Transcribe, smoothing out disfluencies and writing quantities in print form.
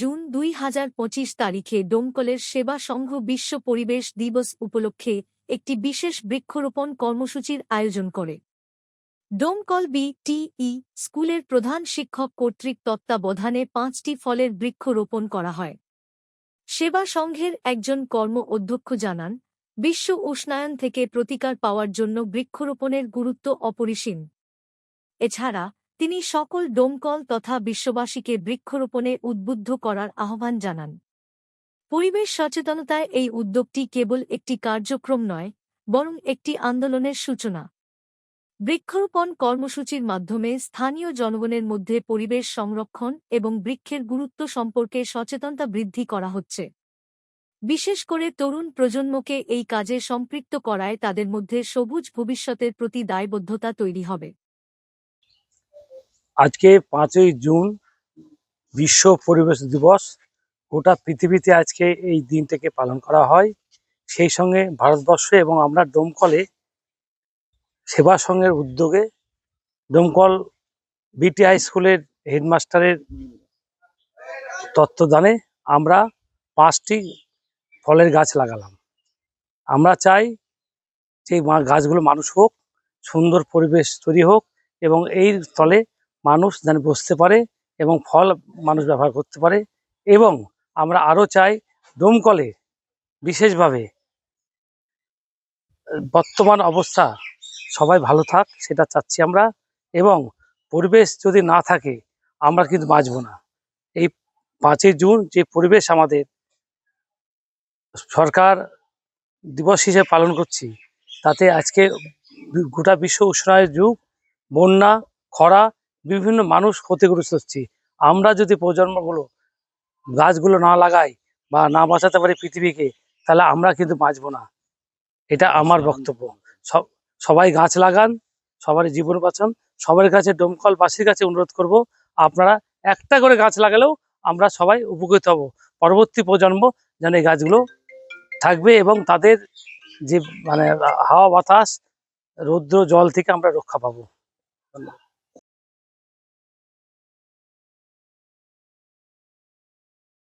June 2025 তারিখে ডোমকলের সেবা সংঘ বিশ্ব পরিবেশ দিবস উপলক্ষে একটি বিশেষ বৃক্ষরোপণ কর্মসূচির আয়োজন করে। ডোমকল বি.টি.ই. স্কুলের প্রধান শিক্ষক কর্তৃক তত্ত্বাবধানে 5টি ফলের বৃক্ষ রোপণ করা হয়। সেবা সংঘের একজন কর্ম অধ্যক্ষ জানান, বিশ্ব উষ্ণায়ন থেকে প্রতিকার পাওয়ার জন্য বৃক্ষরোপণের গুরুত্ব অপরিসীম। এছাড়া তিনি সকল ডোমকল তথা বিশ্ববাসীকে বৃক্ষরোপণে উদ্বুদ্ধ করার আহ্বান জানান। পরিবেশ সচেতনতায় এই উদ্যোগটি কেবল একটি কার্যক্রম নয়, বরং একটি আন্দোলনের সূচনা। বৃক্ষরোপণ কর্মসূচির মাধ্যমে স্থানীয় জনগণের মধ্যে পরিবেশ সংরক্ষণ এবং বৃক্ষের গুরুত্ব সম্পর্কে সচেতনতা বৃদ্ধি করা হচ্ছে। বিশেষ করে তরুণ প্রজন্মকে এই কাজে সম্পৃক্ত করায় তাদের মধ্যে সবুজ ভবিষ্যতের প্রতি দায়বদ্ধতা তৈরি হবে। আজকে 5ই জুন বিশ্ব পরিবেশ দিবস। গোটা পৃথিবীতে আজকে এই দিনটাকে পালন করা হয়। সেই সঙ্গে ভারতবর্ষে এবং আমরা ডোমকলে সেবা সংঘের উদ্যোগে ডোমকল বিটিআই স্কুলের হেডমাস্টারের তত্ত্বাবধানে আমরা 5টি ফলের গাছ লাগালাম। আমরা চাই যে গাছগুলো মানুষ হোক, সুন্দর পরিবেশ তৈরি হোক এবং এই স্থলে মানুষ যেন বসতে পারে এবং ফল মানুষ ব্যবহার করতে পারে। এবং আমরা আরও চাই ডোমকলে বিশেষভাবে বর্তমান অবস্থা সবাই ভালো থাক, সেটা চাচ্ছি আমরা। এবং পরিবেশ যদি না থাকে আমরা কিন্তু বাঁচব না। এই 5ই জুন যে পরিবেশ আমাদের সরকার দিবস হিসেবে পালন করছি, তাতে আজকে গোটা বিশ্ব উষ্ণায়নের যুগ, বন্যা, খরা, বিভিন্ন মানুষ ক্ষতিগ্রস্ত হচ্ছে। আমরা যদি প্রজন্মগুলো গাছগুলো না লাগাই বা না বাঁচাতে পারি পৃথিবীকে, তাহলে আমরা কিন্তু বাঁচব না। এটা আমার বক্তব্য। সবাই গাছ লাগান, সবারই জীবন বাঁচান। সবার কাছে ডোমকলবাসীর কাছে অনুরোধ করব, আপনারা একটা করে গাছ লাগালেও আমরা সবাই উপকৃত হব। পরবর্তী প্রজন্ম যেন এই গাছগুলো থাকবে এবং তাদের যে হাওয়া বাতাস, রৌদ্র, জল থেকে আমরা রক্ষা পাবো। ধন্যবাদ।